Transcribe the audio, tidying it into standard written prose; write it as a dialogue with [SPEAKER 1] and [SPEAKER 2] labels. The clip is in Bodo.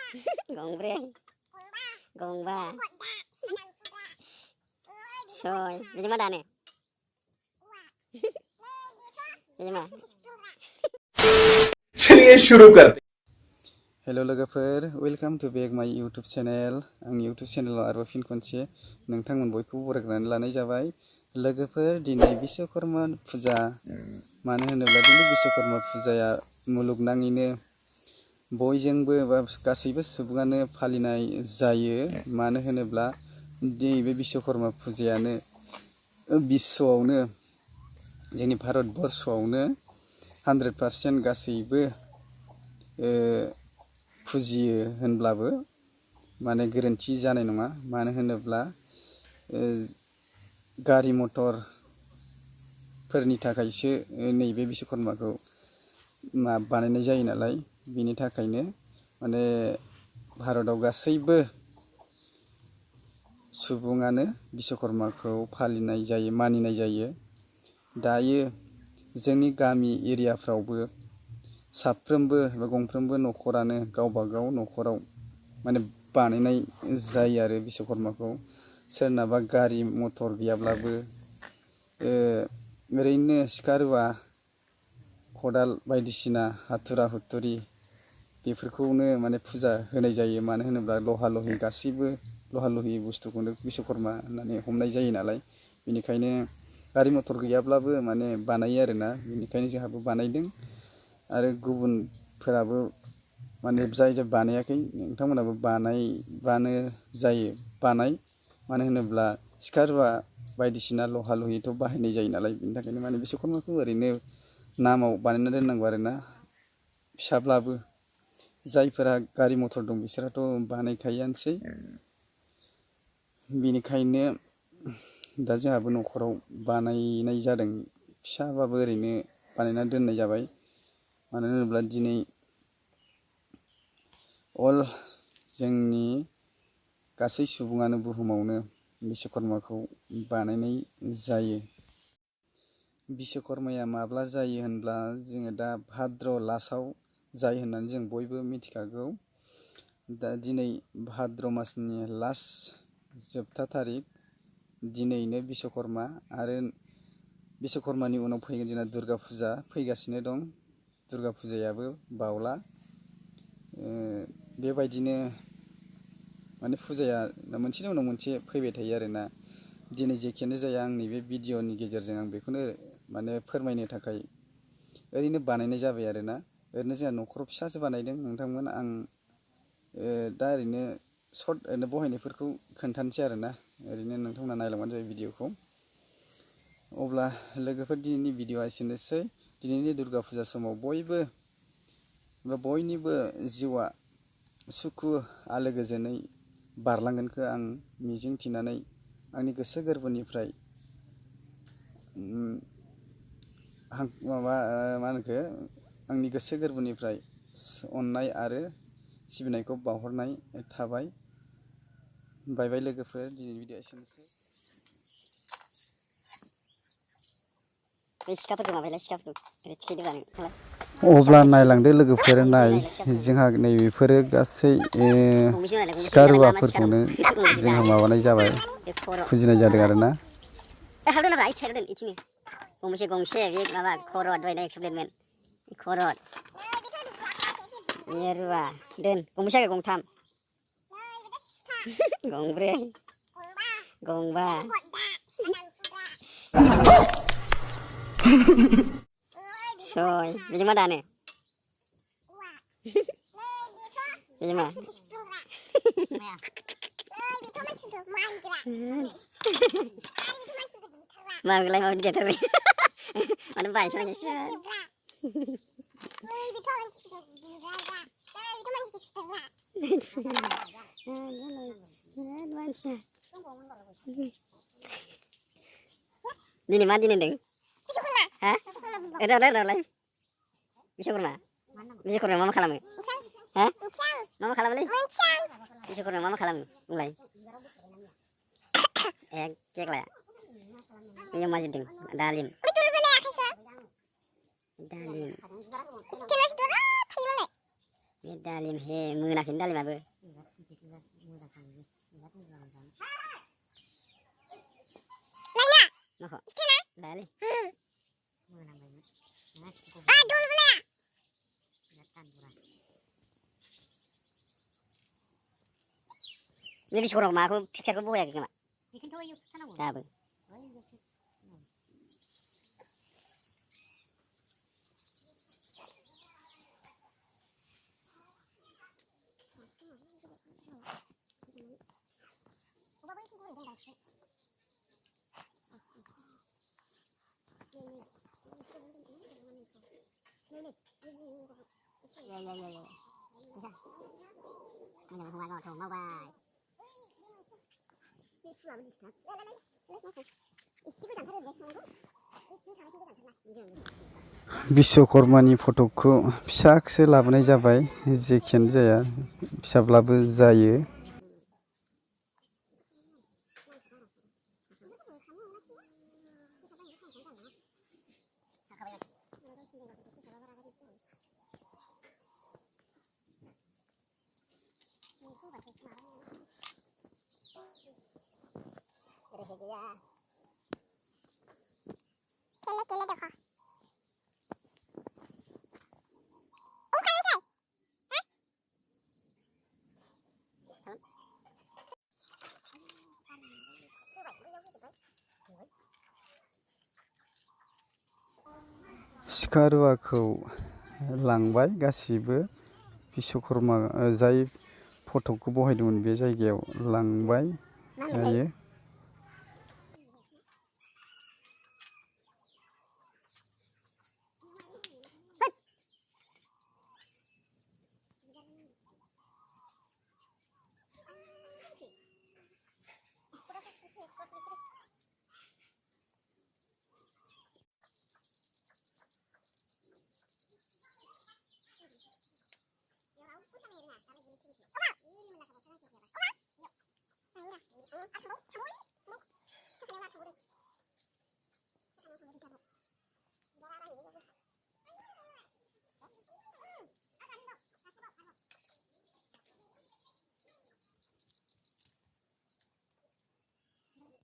[SPEAKER 1] Gongbre, gongba, soy. Biji mana nih? Biji mana?
[SPEAKER 2] चलिए शुरू करते
[SPEAKER 3] हेलो लोगोफोर वेलकाम टू बेक माय यूट्यूब चैनल आंनि यूट्यूब चैनलाव आरो फिन खनसे नोंथांमोन बयखौबो बरायनानै लानाय जाबाय लोगोफोर दिनै बिश्वकर्मा फुजा मानो होनोब्ला दिनै बिश्वकर्मा फुजाया मुलुगनाङैनो बयजोंबो बा गासैबो सुबुङानो फालिनाय जायो मानो होनोब्ला नैबे बिश्वकर्मा फुजायानो बिश्वआवनो जोंनि भारतबर्षआवनो 100% गासैबो फुजियो होनब्लाबो माने गोरोन्थि जानाय नङा मानो होनोब्ला गारि मटर फोरनि थाखायसो नैबे बिश्वकर्माखौ बानायनाय जायो नालाय बिनि थाखायनो माने भारताव गासैबो सुबुङानो बिश्वकर्माखौ फालिनाय जायो मानिनाय जायो दायो जोंनि गामि एरियाफ्रावबो साफ्रोमबो बा गंफ्रोमबो न'खरानो गावबागाव न'खराव माने बानायनाय जायो आरो बिश्वकर्माखौ सोरनाबा गारि मटर गैयाब्लाबो ओरैनो सिखा रुवा खदाल बायदिसिना हाथुरा हुथुरि बेफोरखौनो माने फुजा होनाय जायो मानो होनोब्ला लहा लहि गासैबो लहा लहि बुस्थुखौनो बिश्वकर्मा होननानै हमनाय जायो नालाय बेनिखायनो गारि मटर गैयाब्लाबो माने बानायो आरोना बेनिखायनो जोंहाबो बानायदों आरो गुबुनफोराबो माने जाय बानायाखै नोंथांमोनाबो बानायबानो जायो बानाय मानो होनोब्ला सिखा रुवा बायदिसिना लहा लहिथ' बाहायनाय जायो नालाय बेनि थाखायनो माने बिश्वकर्माखौ ओरैनो नामाव बानायना दोननांगौ आरोना फिसाब्लाबो जायफोरा गारि मटर दं बिसोराथ' बानायखायोआनोसै बेनिखायनो दा जोंहाबो न'खराव बानायनाय जादों फिसाबाबो ओरैनो बानायना दोननाय जाबाय मानो होनोब्ला दिनै अल जोंनि गासै सुबुङानो बुहुमावनो बिश्वकर्माखौ बानायनाय जायो बिश्वकर्माया माब्ला जायो होनब्ला जोङो दा भाद्र लास्टआव जायो होननानै जों बयबो मिथिखागौ दा दिनै भाद्र मासनि लास्ट जोबथा थारिख दिनैनो बिश्वकर्मा आरो बिश्वकर्मानि उनाव फैगोन जोंना दुर्गा फुजा फैगासिनो दं दुर्गा फुजायाबो बावला बेबायदिनो माने फुजाया मोनसेनि उनाव मोनसे फैबाय थायो आरोना दिनै जेखियानो जाया आंनि बे भिडिअनि गेजेरजों आं बेखौनो माने फोरमायनो थाखाय ओरैनो बानायनाय जाबाय आरोना ओरैनो जोंहा न'खराव फिसासो बानायदों नोंथांमोन आं दा ओरैनो सर्ट ओरैनो बहायनायफोरखौ खोन्थानोसै आरोना ओरैनो नोंथांमोना नायलांबानो जाबाय भिडिअखौ अब्ला लोगोफोर दिनैनि भिडिअआ एसेनोसै दिनैनि दुर्गा फुजा समाव बयबो बा बयनिबो जिउआ सुखु आलो गोजोनै बारलांगोनखौ आं मिजिंथिनानै आंनि गोसो गोरबोनिफ्राय माबा मा होनखो आंनि गोसो गोरबोनिफ्राय अननाय आरो सिबिनायखौ बावहरनाय थाबाय बाय बाय लोगोफोर दिनैनि भिडिअआ एसेनोसै अब्ला नायलांदो लोगोफोर नाय जोंहा नैबेफोरो गासै सिखा रुवाफोरखौनो जोंहा माबानाय जाबाय फुजिनाय जादों आरोना
[SPEAKER 1] गंसे गंसे बे माबा खरद बायनाय एक्सप्लेनमेन्ट खरद बे रुवा दोन गंबेसे गंथाम गंब्रै गंबा सय बिदि मा दानो बिदि मा मागलाय माबायदि जाथारबाय माने बायस'नायसो दिनै मा दिन होनदों ha udah Bisyukurma Bisyukurma mama खालामो ha mama खालामोलै Bisyukurma mama खालामो बुंलाय केकलाया बेयो मा जिरदों दालिम दालिम Ini dalim he mengenakin dalim apa? Nako. Dali. Aduh pula. Ini bisa kurang aku pikir ke buku ya gimana? Apa? Ya. Bisa. Ini mau ngomong ngomong mau baik.
[SPEAKER 3] बिश्वकर्मानि फटकखौ फिसासो लाबोनाय जाबाय जेखियानो जाया फिसाब्लाबो जायो सिखा रुवाखौ लांबाय गासिबो बिश्वकर्मा जाय फटकखौ बहायदोंमोन बे जायगायाव लांबाय दायो